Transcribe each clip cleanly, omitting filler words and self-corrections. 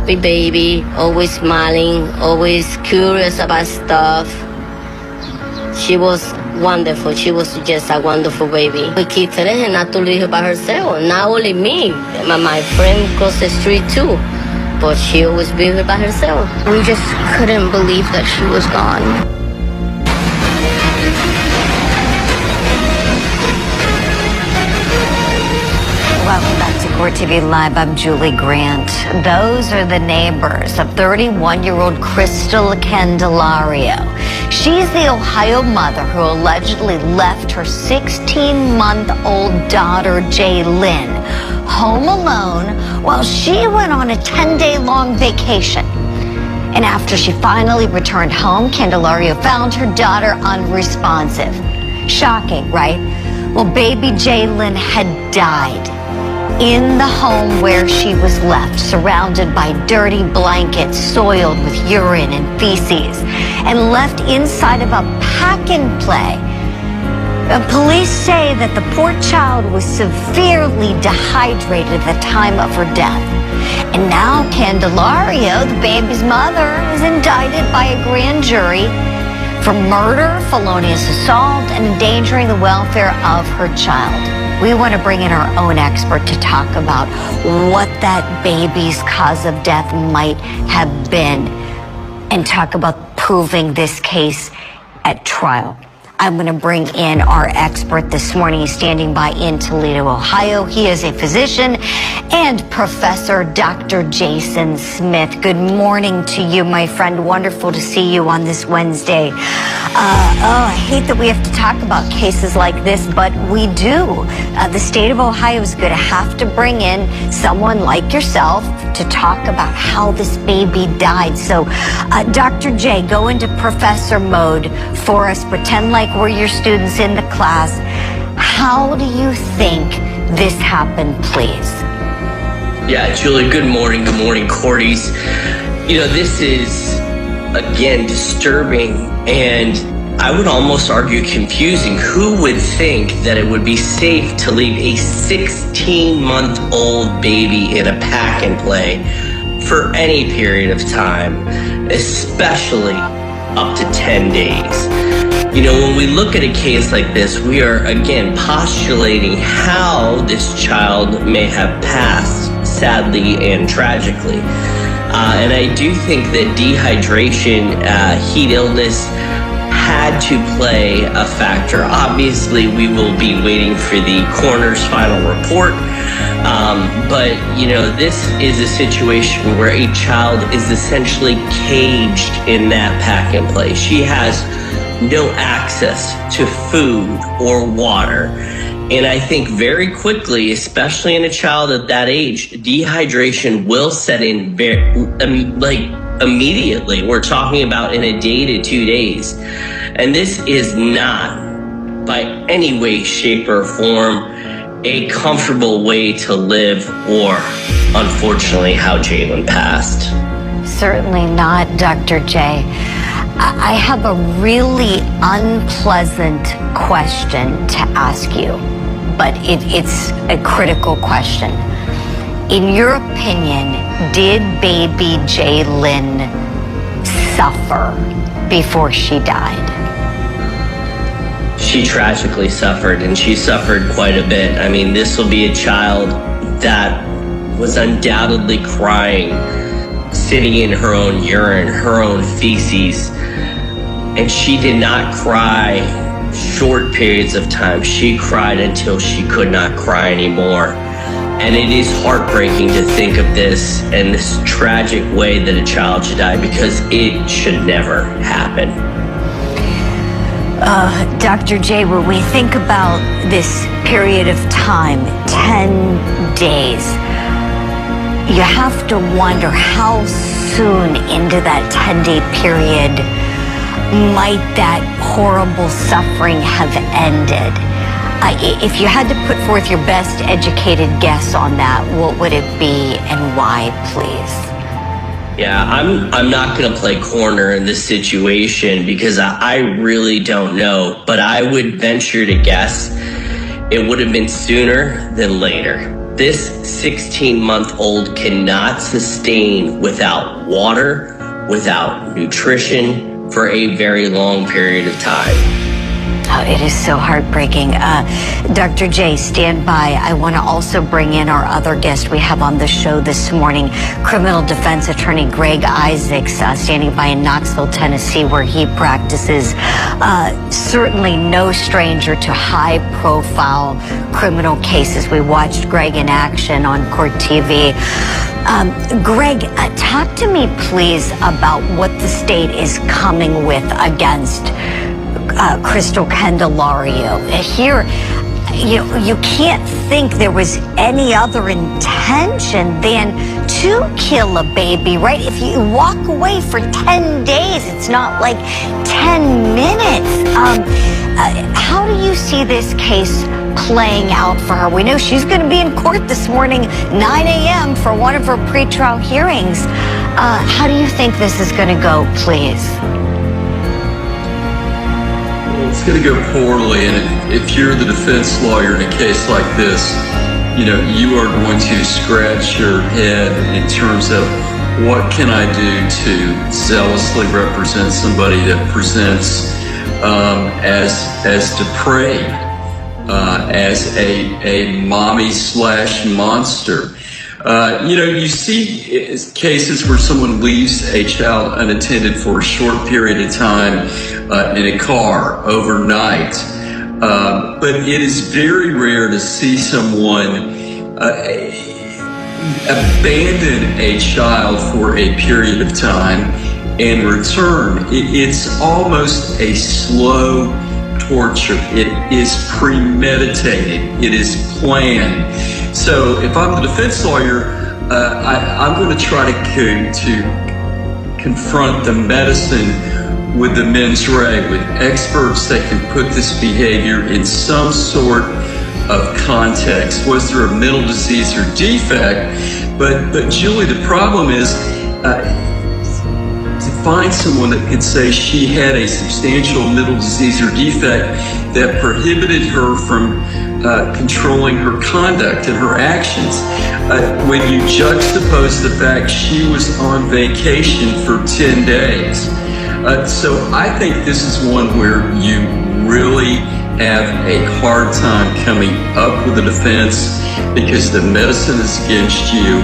happy baby, always smiling, always curious about stuff. She was wonderful. She was just a wonderful baby. We keep telling her not to leave her by herself. Not only me, my friend across the street too. But she always be here by herself. We just couldn't believe that she was gone. Welcome back to Court TV Live. I'm Julie Grant. Those are the neighbors of 31-year-old Crystal Candelario. She's the Ohio mother who allegedly left her 16-month-old daughter, Jaylyn, home alone while she went on a 10-day-long vacation. And after she finally returned home, Candelario found her daughter unresponsive. Shocking, right? Well, baby Jaylyn had died in the home where she was left, surrounded by dirty blankets soiled with urine and feces, and left inside of a pack-and-play. Police say that the poor child was severely dehydrated at the time of her death. And now Candelario, the baby's mother, is indicted by a grand jury for murder, felonious assault, and endangering the welfare of her child. We want to bring in our own expert to talk about what that baby's cause of death might have been and talk about proving this case at trial. I'm going to bring in our expert this morning. He's standing by in Toledo, Ohio. He is a physician and Professor Dr. Jason Smith. Good morning to you, my friend. Wonderful to see you on this Wednesday. I hate that we have to talk about cases like this, but we do. The state of Ohio is going to have to bring in someone like yourself to talk about how this baby died. So, Dr. J, go into professor mode for us. Pretend like we're your students in the class. How do you think this happened, please? Yeah, Julie, good morning, Courties. You know, this is, again, disturbing, and I would almost argue confusing. Who would think that it would be safe to leave a 16-month-old baby in a pack and play for any period of time, especially up to 10 days? You know, when we look at a case like this, we are, again, postulating how this child may have passed, sadly and tragically. And I do think that dehydration, heat illness, had to play a factor. Obviously, we will be waiting for the coroner's final report. But, you know, this is a situation where a child is essentially caged in that pack and play. She has no access to food or water. And I think very quickly, especially in a child at that age, dehydration will set in immediately. We're talking about in a day to 2 days. And this is not by any way, shape, or form a comfortable way to live, or unfortunately how Jaylyn passed. Certainly not, Dr. J. I have a really unpleasant question to ask you, but it's a critical question. In your opinion, did baby Jaylyn suffer before she died? She tragically suffered, and she suffered quite a bit. I mean, this will be a child that was undoubtedly crying, sitting in her own urine, her own feces. And she did not cry short periods of time. She cried until she could not cry anymore. And it is heartbreaking to think of this and this tragic way that a child should die, because it should never happen. Dr. J, when we think about this period of time, 10 days, you have to wonder how soon into that 10-day period might that horrible suffering have ended? If you had to put forth your best educated guess on that, what would it be and why, please? Yeah, I'm not going to play corner in this situation because I really don't know, but I would venture to guess it would have been sooner than later. This 16-month-old cannot sustain without water, without nutrition for a very long period of time. Oh, it is so heartbreaking. Dr. J, stand by. I want to also bring in our other guest we have on the show this morning, criminal defense attorney Greg Isaacs, standing by in Knoxville, Tennessee, where he practices. Certainly no stranger to high-profile criminal cases. We watched Greg in action on Court TV. Greg, talk to me, please, about what the state is coming with against Crystal Candelario. Here, you can't think there was any other intention than to kill a baby, right? If you walk away for 10 days, it's not like 10 minutes. How do you see this case playing out for her? We know she's going to be in court this morning, 9 a.m. for one of her pretrial hearings. How do you think this is going to go, please? It's going to go poorly, and if you're the defense lawyer in a case like this, you are going to scratch your head in terms of what can I do to zealously represent somebody that presents as depraved, as a mommy/monster. You see cases where someone leaves a child unattended for a short period of time in a car overnight. But it is very rare to see someone abandon a child for a period of time and return. It's almost a slow torture. It is premeditated. It is planned. So if I'm the defense lawyer, I'm going to try to confront the medicine with the mens rea, with experts that can put this behavior in some sort of context. Was there a mental disease or defect? But Julie, the problem is to find someone that could say she had a substantial mental disease or defect that prohibited her from controlling her conduct and her actions. When you juxtapose the fact she was on vacation for 10 days. So I think this is one where you really have a hard time coming up with a defense because the medicine is against you,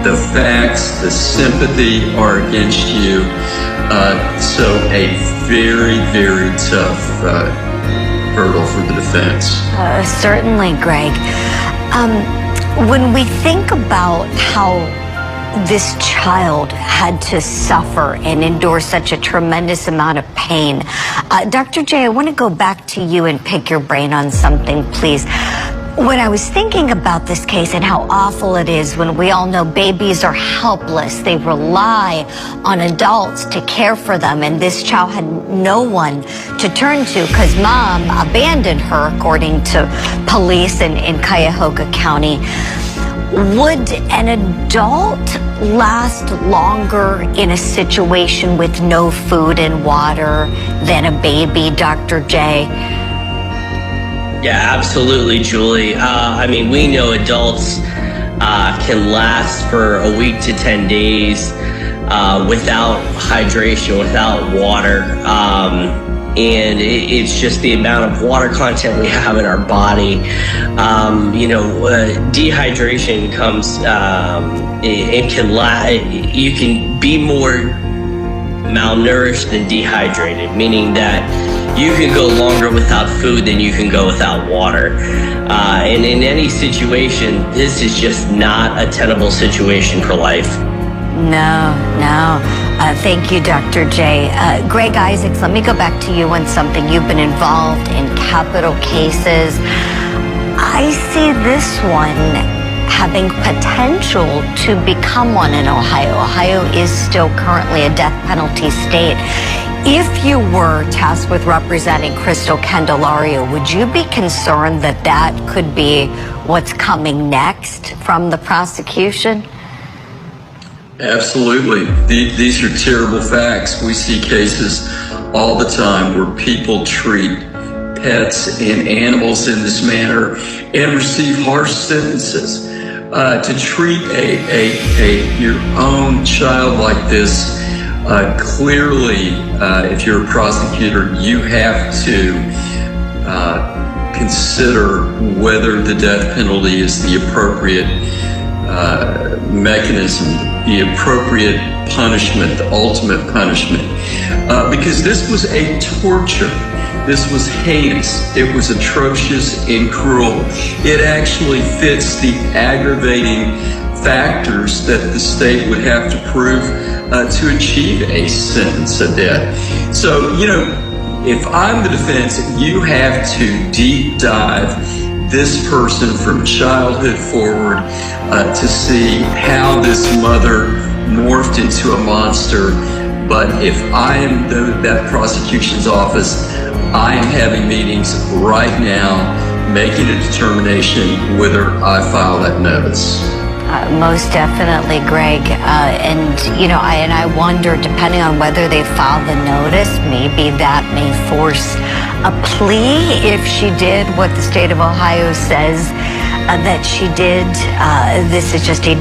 the facts, the sympathy are against you. So a very, very tough hurdle for the defense. Certainly, Greg. When we think about how this child had to suffer and endure such a tremendous amount of pain, Dr. J, I want to go back to you and pick your brain on something, please. When I was thinking about this case and how awful it is when we all know babies are helpless, they rely on adults to care for them, and this child had no one to turn to because mom abandoned her, according to police in Cuyahoga County. Would an adult last longer in a situation with no food and water than a baby, Dr. J? Yeah, absolutely, Julie. We know adults can last for a week to 10 days without hydration, without water. And it's just the amount of water content we have in our body. Dehydration comes, you can be more malnourished than dehydrated, meaning that you can go longer without food than you can go without water. And in any situation, this is just not a tenable situation for life. No. Thank you, Dr. J. Greg Isaacs, let me go back to you on something. You've been involved in capital cases. I see this one having potential to become one in Ohio. Ohio is still currently a death penalty state. If you were tasked with representing Crystal Candelario, would you be concerned that that could be what's coming next from the prosecution? Absolutely. These are terrible facts. We see cases all the time where people treat pets and animals in this manner and receive harsh sentences. to treat your own child like this, clearly, if you're a prosecutor, you have to consider whether the death penalty is the appropriate mechanism, the appropriate punishment, the ultimate punishment. Because this was a torture. This was heinous. It was atrocious and cruel. It actually fits the aggravating factors that the state would have to prove to achieve a sentence of death. So, if I'm the defense, you have to deep dive this person from childhood forward to see how this mother morphed into a monster. But if I am that prosecution's office, I am having meetings right now, making a determination whether I file that notice. Most definitely, Greg. And I wonder, depending on whether they file the notice, maybe that may force a plea if she did what the state of Ohio says that she did. This is just a